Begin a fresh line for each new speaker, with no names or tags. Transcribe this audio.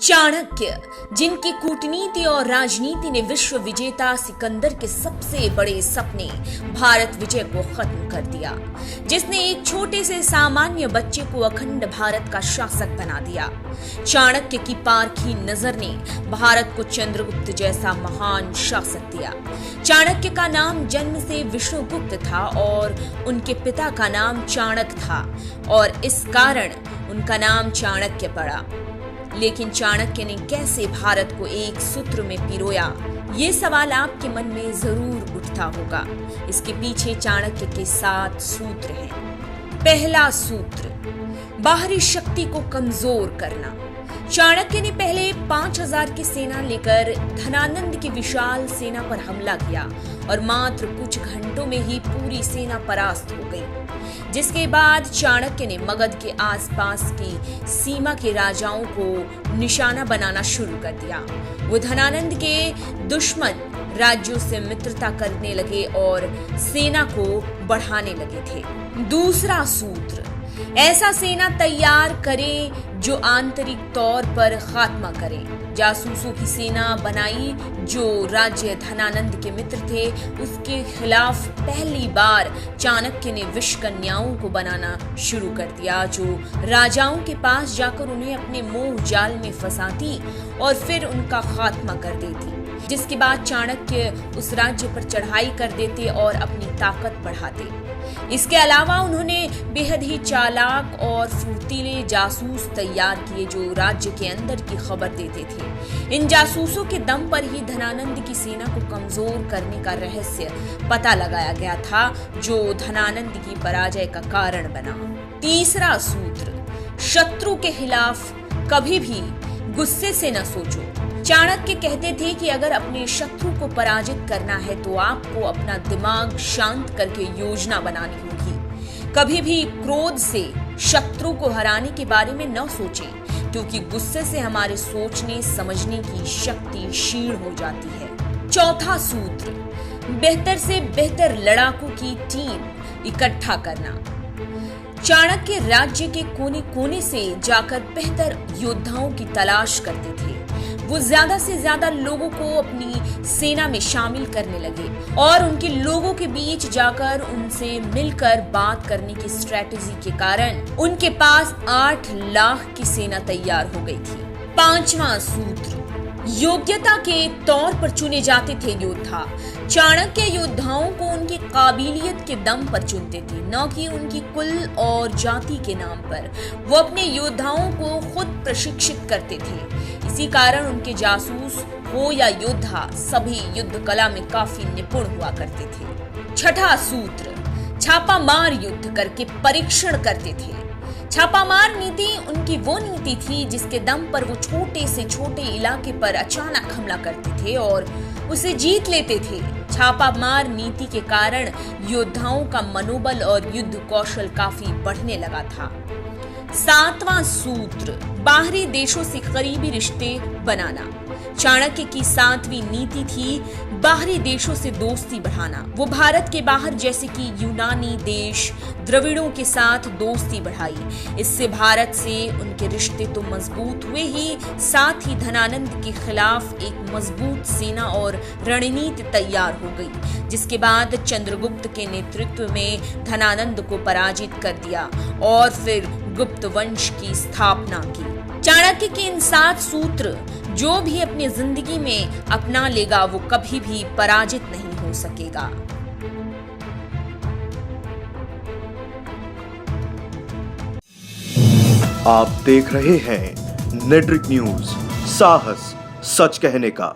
चाणक्य, जिनकी कूटनीति और राजनीति ने विश्व विजेता सिकंदर के सबसे बड़े सपने भारत विजय को खत्म कर दिया, जिसने एक छोटे से सामान्य बच्चे को अखंड भारत का शासक बना दिया। चाणक्य की पारखी नजर ने भारत को चंद्रगुप्त जैसा महान शासक दिया। चाणक्य का नाम जन्म से विष्णुगुप्त था और उनके पिता का नाम चाणक्य था और इस कारण उनका नाम चाणक्य पड़ा। लेकिन चाणक्य ने कैसे भारत को एक सूत्र में पिरोया, ये सवाल आपके मन में जरूर उठता होगा। इसके पीछे चाणक्य के 7 सूत्र हैं। पहला सूत्र, बाहरी शक्ति को कमजोर करना। चाणक्य ने पहले 5000 की सेना लेकर धनानंद की विशाल सेना पर हमला किया और मात्र कुछ घंटों में ही पूरी सेना परास्त हो गई। जिसके बाद चाणक्य ने मगध के आसपास की सीमा के राजाओं को निशाना बनाना शुरू कर दिया। वो धनानंद के दुश्मन राज्यों से मित्रता करने लगे और सेना को बढ़ाने लगे थे। दूसरा सूत्र, ऐसा सेना तैयार करें जो आंतरिक तौर पर खात्मा करे। जासूसों की सेना बनाई जो राज्य धनानंद के मित्र थे। उसके खिलाफ पहली बार चाणक्य ने विष कन्याओं को बनाना शुरू कर दिया, जो राजाओं के पास जाकर उन्हें अपने मोह जाल में फंसाती और फिर उनका खात्मा कर देती। जिसके बाद चाणक्य उस राज्य पर चढ़ाई कर देते और अपनी ताकत बढ़ाते। इसके अलावा उन्होंने बेहद ही चालाक और फुर्तीले जासूस तैयार किए जो राज्य के अंदर की खबर देते थे। इन जासूसों के दम पर ही धनानंद की सेना को कमजोर करने का रहस्य पता लगाया गया था, जो धनानंद की पराजय का कारण बना। तीसरा सूत्र, शत्रु के खिलाफ कभी भी गुस्से से न सोचो। चाणक्य कहते थे कि अगर अपने शत्रु को पराजित करना है तो आपको अपना दिमाग शांत करके योजना बनानी होगी। कभी भी क्रोध से शत्रु को हराने के बारे में न सोचें, क्योंकि गुस्से से हमारे सोचने समझने की शक्ति क्षीण हो जाती है। चौथा सूत्र, बेहतर से बेहतर लड़ाकू की टीम इकट्ठा करना। चाणक्य राज्य के कोने कोने से जाकर बेहतर योद्धाओं की तलाश करते थे। वो ज्यादा से ज्यादा लोगों को अपनी सेना में शामिल करने लगे और उनके लोगों के बीच जाकर उनसे मिलकर बात करने की स्ट्रेटेजी के कारण उनके पास 8 लाख की सेना तैयार हो गई थी। पांचवा सूत्र, योग्यता के तौर पर चुने जाते थे योद्धा। चाणक्य योद्धाओं को उनकी काबिलियत के दम पर चुनते थे, न कि उनकी कुल और जाति के नाम पर। वो अपने योद्धाओं को खुद प्रशिक्षित करते थे। इसी कारण उनके जासूस हो या योद्धा सभी युद्ध कला में काफी निपुण हुआ करते थे। छठा सूत्र, छापामार युद्ध करके परीक्षण करते थे। छापामार नीति उनकी वो नीति थी जिसके दम पर वो छोटे से छोटे इलाके पर अचानक हमला करते थे और उसे जीत लेते थे। छापामार नीति के कारण योद्धाओं का मनोबल और युद्ध कौशल काफी बढ़ने लगा था। 7वां सूत्र, बाहरी देशों से करीबी रिश्ते बनाना। चाणक्य की 7वीं नीति थी बाहरी देशों से दोस्ती बढ़ाना। वो भारत के बाहर जैसे कि यूनानी देश, द्रविड़ों के साथ दोस्ती बढ़ाई। इससे भारत से उनके रिश्ते तो मजबूत हुए ही, साथ ही धनानंद के खिलाफ एक मजबूत सेना और रणनीति तैयार हो गई। जिसके बाद चंद्रगुप्त के नेतृत्व में धनानंद को पराजित कर दिया और फिर गुप्त वंश की स्थापना की। चाणक्य के इन 7 सूत्र जो भी अपनी जिंदगी में अपना लेगा वो कभी भी पराजित नहीं हो सकेगा।
आप देख रहे हैं नेट्रिक न्यूज, साहस सच कहने का।